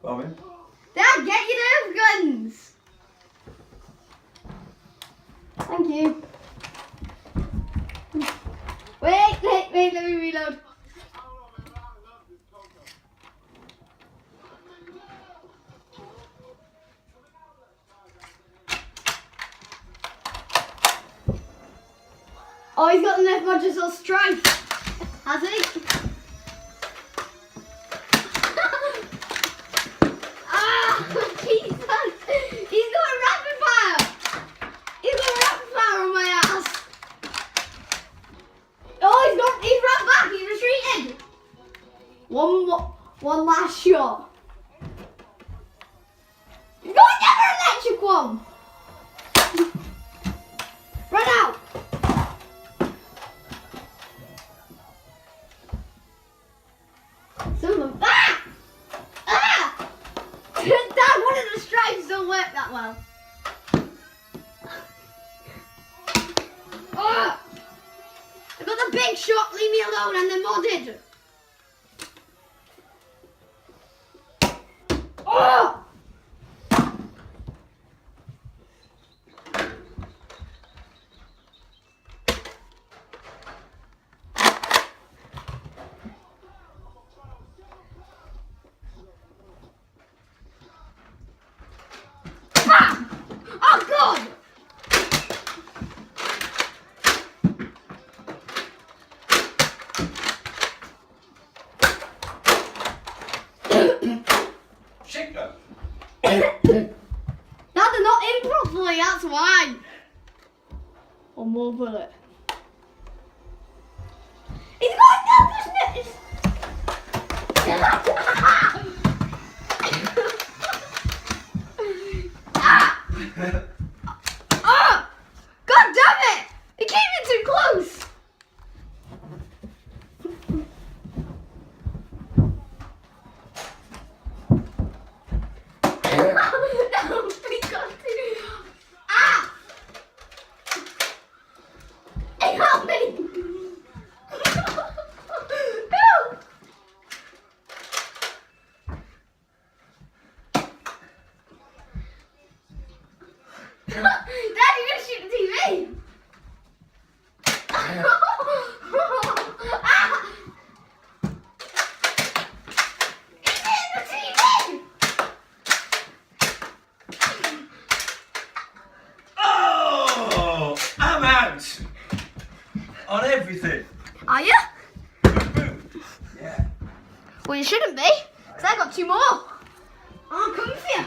Coming. Dad, get your Nerf guns. Thank you. Wait, let me reload. Oh, he's got the Nerf Magical Strike. Has he? Jesus! He's got a rapid fire! He's got a rapid fire on my ass! Oh, he's run back, he's retreated! One last shot. He's got another electric one! Run out! Some of them. Ah! Ah! Dad, one of the stripes don't work that well. Oh! I got the big shot, leave me alone, and they're modded. Oh! Ah! Oh God! Chicken. Dad, they're not in properly, that's why. One more bullet. He's got nervousness! Ah! Ah! God damn it! He came in too close! No, we got to. Ah! Help me! No! Dad, you're gonna shoot the TV! Ah! He's hitting the TV! Oh, I'm out on everything. Are you? Yeah. Well, you shouldn't be, because I got two more. I'm coming for you.